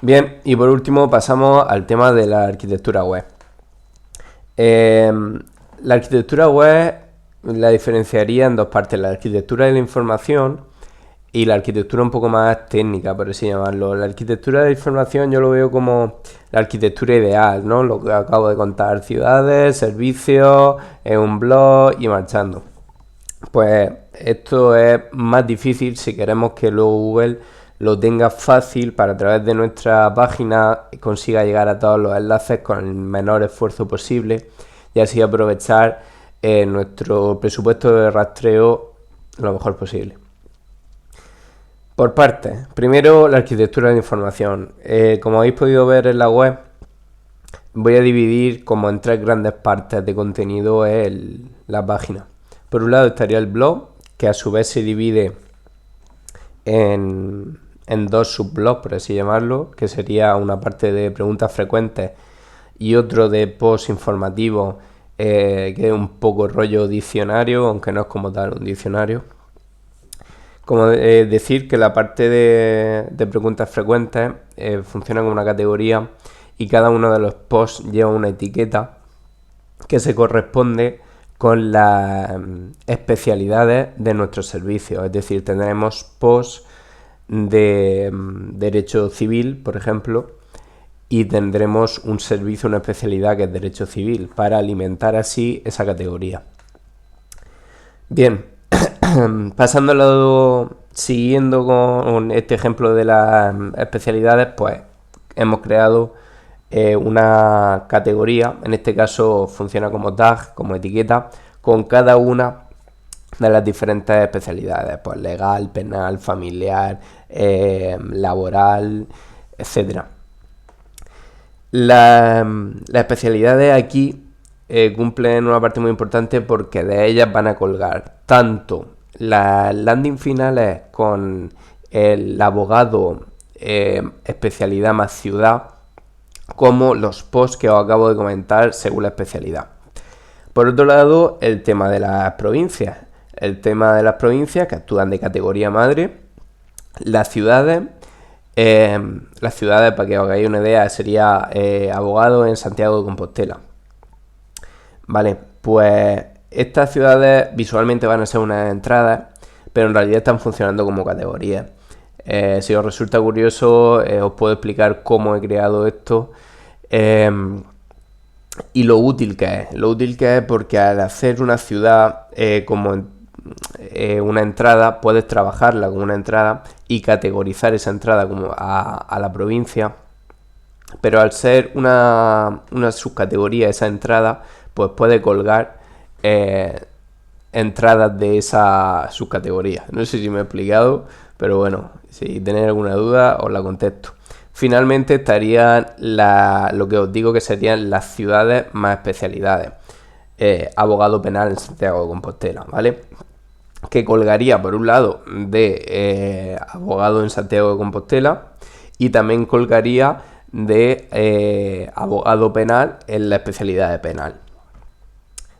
Bien, y por último pasamos al tema de la arquitectura web. La arquitectura web la diferenciaría en dos partes: la arquitectura de la información y la arquitectura un poco más técnica, por así llamarlo. La arquitectura de la información yo lo veo como la arquitectura ideal, ¿no? Lo que acabo de contar: ciudades, servicios, un blog y marchando. Pues esto es más difícil si queremos que luego Google lo tenga fácil para, a través de nuestra página, consiga llegar a todos los enlaces con el menor esfuerzo posible y así aprovechar nuestro presupuesto de rastreo lo mejor posible. Por partes. Primero, la arquitectura de la información. Como habéis podido ver en la web, voy a dividir como en tres grandes partes de contenido la página. Por un lado estaría el blog, que a su vez se divide en dos subblogs, por así llamarlo, que sería una parte de preguntas frecuentes y otro de post informativo, que es un poco rollo diccionario, aunque no es como tal un diccionario. Como decir que la parte de preguntas frecuentes funciona como una categoría y cada uno de los posts lleva una etiqueta que se corresponde con las especialidades de nuestros servicios. Es decir, tendremos posts de derecho civil, por ejemplo, y tendremos un servicio, una especialidad que es derecho civil, para alimentar así esa categoría. Bien, siguiendo con este ejemplo de las especialidades, pues hemos creado una categoría. En este caso funciona como tag, como etiqueta, con cada una de las diferentes especialidades: pues legal, penal, familiar, laboral, etcétera. Las especialidades aquí cumplen una parte muy importante, porque de ellas van a colgar tanto las landing finales con el abogado especialidad más ciudad, como los posts que os acabo de comentar según la especialidad. Por otro lado, el tema de las provincias. El tema de las provincias que actúan de categoría madre. Las ciudades, para que os hagáis una idea, sería abogado en Santiago de Compostela. Vale, pues estas ciudades visualmente van a ser unas entradas, pero en realidad están funcionando como categorías. Si os resulta curioso, os puedo explicar cómo he creado esto y lo útil que es. Lo útil que es porque al hacer una ciudad como una entrada, puedes trabajarla como una entrada y categorizar esa entrada como a la provincia. Pero al ser una subcategoría esa entrada, pues puede colgar entradas de esa subcategoría. No sé si me he explicado, pero bueno, si tenéis alguna duda os la contesto. Finalmente estarían lo que os digo que serían las ciudades más especialidades. Abogado penal en Santiago de Compostela, ¿vale? Que colgaría por un lado de abogado en Santiago de Compostela, y también colgaría de abogado penal en la especialidad de penal.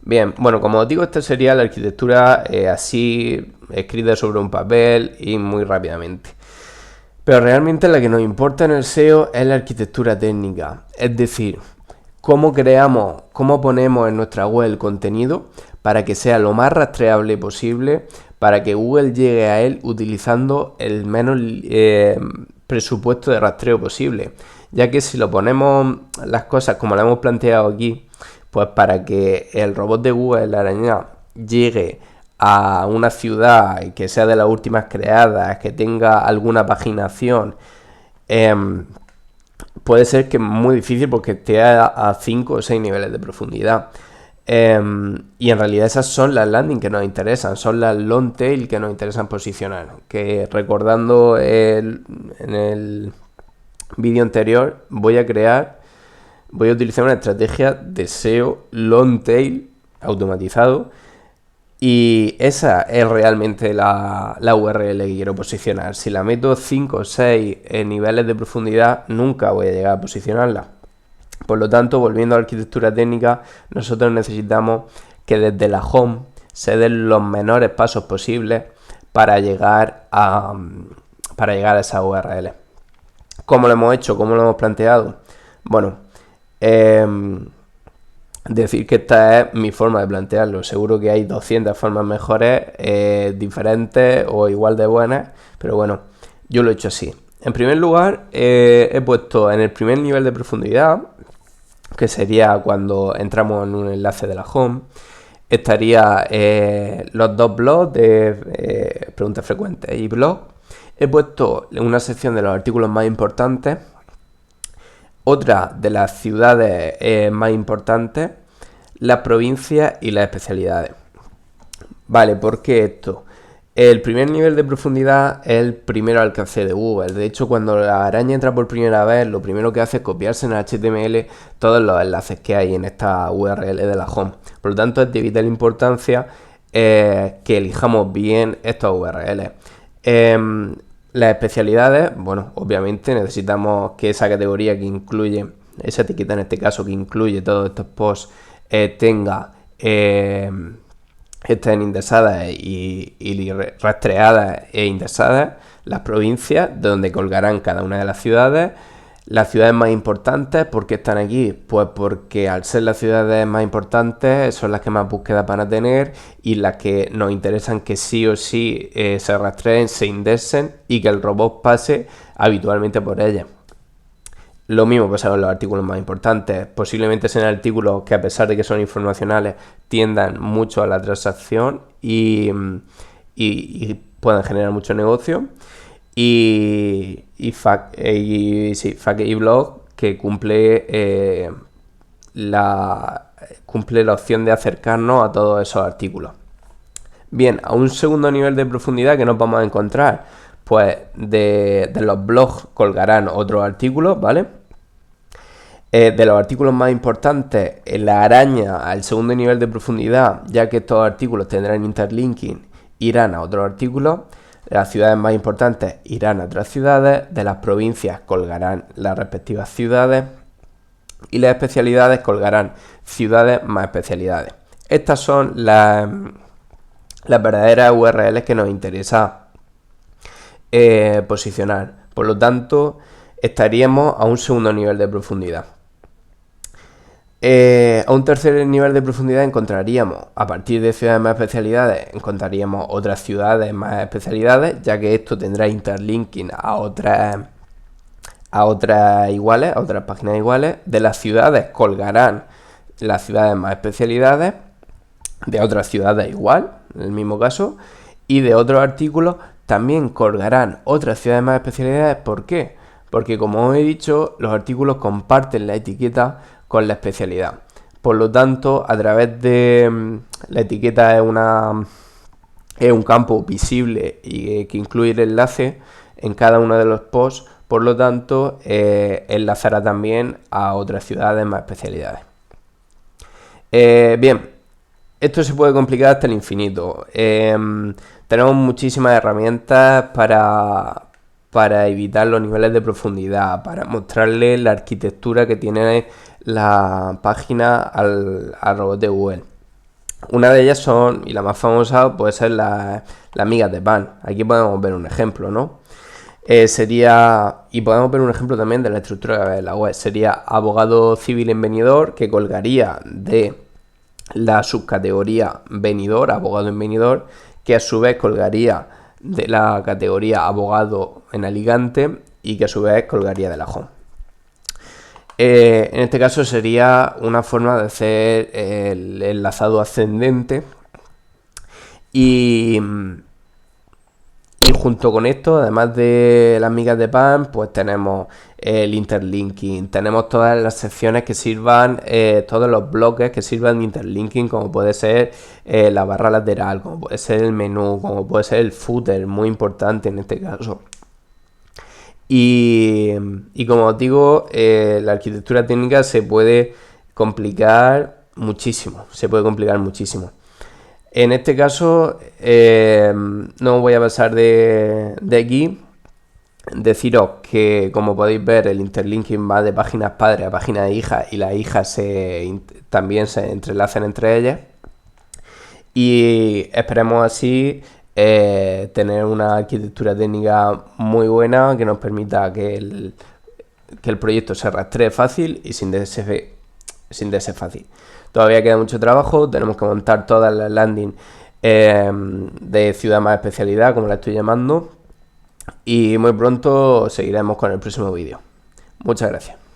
Bien, bueno, como os digo, esta sería la arquitectura así, escrita sobre un papel y muy rápidamente. Pero realmente la que nos importa en el SEO es la arquitectura técnica, es decir, cómo creamos, cómo ponemos en nuestra web el contenido para que sea lo más rastreable posible, para que Google llegue a él utilizando el menos presupuesto de rastreo posible. Ya que si lo ponemos las cosas como lo hemos planteado aquí, pues para que el robot de Google, la araña, llegue a una ciudad que sea de las últimas creadas, que tenga alguna paginación, puede ser que es muy difícil porque esté a 5 o 6 niveles de profundidad. Y en realidad esas son las landing que nos interesan, son las long tail que nos interesan posicionar. Que recordando en el vídeo anterior, voy a utilizar una estrategia de SEO long tail automatizado, y esa es realmente la URL que quiero posicionar. Si la meto 5 o 6 niveles de profundidad, nunca voy a llegar a posicionarla. Por lo tanto, volviendo a la arquitectura técnica, nosotros necesitamos que desde la home se den los menores pasos posibles para llegar a esa URL. ¿Cómo lo hemos hecho? ¿Cómo lo hemos planteado? Bueno, decir que esta es mi forma de plantearlo. Seguro que hay 200 formas mejores, diferentes o igual de buenas, pero bueno, yo lo he hecho así. En primer lugar, he puesto en el primer nivel de profundidad, que sería cuando entramos en un enlace de la home, estaría los dos blogs de preguntas frecuentes y blog. He puesto una sección de los artículos más importantes, otra de las ciudades más importantes, las provincias y las especialidades. Vale, ¿por qué esto? El primer nivel de profundidad es el primero alcance de Google. De hecho, cuando la araña entra por primera vez, lo primero que hace es copiarse en HTML todos los enlaces que hay en esta URL de la home. Por lo tanto, es de vital importancia que elijamos bien estos URLs. Las especialidades, bueno, obviamente necesitamos que esa categoría que incluye, esa etiqueta en este caso que incluye todos estos posts, estén indexadas y rastreadas e indexadas, las provincias donde colgarán cada una de las ciudades, las ciudades más importantes. ¿Por qué están aquí? Pues porque al ser las ciudades más importantes son las que más búsquedas van a tener y las que nos interesan que sí o sí se rastreen, se indexen y que el robot pase habitualmente por ellas. Lo mismo pasa con los artículos más importantes. Posiblemente sean artículos que, a pesar de que son informacionales, tiendan mucho a la transacción y puedan generar mucho negocio. Y Fact y Blog, que cumple la opción de acercarnos a todos esos artículos. Bien, a un segundo nivel de profundidad que nos vamos a encontrar, pues de los blogs colgarán otros artículos, ¿vale? De los artículos más importantes, la araña al segundo nivel de profundidad, ya que estos artículos tendrán interlinking, irán a otros artículos. Las ciudades más importantes irán a otras ciudades. De las provincias colgarán las respectivas ciudades. Y las especialidades colgarán ciudades más especialidades. Estas son las verdaderas URLs que nos interesa posicionar. Por lo tanto, estaríamos a un segundo nivel de profundidad. A un tercer nivel de profundidad encontraríamos, a partir de ciudades más especialidades, encontraríamos otras ciudades más especialidades, ya que esto tendrá interlinking a otras iguales, a otras páginas iguales. De las ciudades colgarán las ciudades más especialidades, de otras ciudades igual, en el mismo caso, y de otros artículos también colgarán otras ciudades más especialidades. ¿Por qué? Porque, como os he dicho, los artículos comparten la etiqueta con la especialidad. Por lo tanto, a través de la etiqueta es un campo visible y que incluye el enlace en cada uno de los posts. Por lo tanto, enlazará también a otras ciudades más especialidades. Bien, esto se puede complicar hasta el infinito. Tenemos muchísimas herramientas para evitar los niveles de profundidad, para mostrarle la arquitectura que tiene la página al robot de Google. Una de ellas son, y la más famosa, puede ser las migas de pan. Aquí podemos ver un ejemplo, ¿no? Y podemos ver un ejemplo también de la estructura de la web. Sería abogado civil en venidor, que colgaría de la subcategoría venidor, abogado en venidor, que a su vez colgaría de la categoría abogado en Alicante y que a su vez colgaría de la home. En este caso sería una forma de hacer el enlazado ascendente y junto con esto, además de las migas de pan, pues tenemos el interlinking, tenemos todas las secciones que sirvan, todos los bloques que sirvan de interlinking, como puede ser la barra lateral, como puede ser el menú, como puede ser el footer, muy importante en este caso. Y como os digo, la arquitectura técnica se puede complicar muchísimo, En este caso, no voy a pasar de aquí. Deciros que, como podéis ver, el interlinking va de páginas padres a páginas hijas y las hijas también se entrelazan entre ellas. Y esperemos así tener una arquitectura técnica muy buena que nos permita que que el proyecto se rastree fácil y sin DS fácil. Todavía queda mucho trabajo, tenemos que montar todas las landing de ciudad más especialidad, como la estoy llamando, y muy pronto seguiremos con el próximo vídeo. Muchas gracias.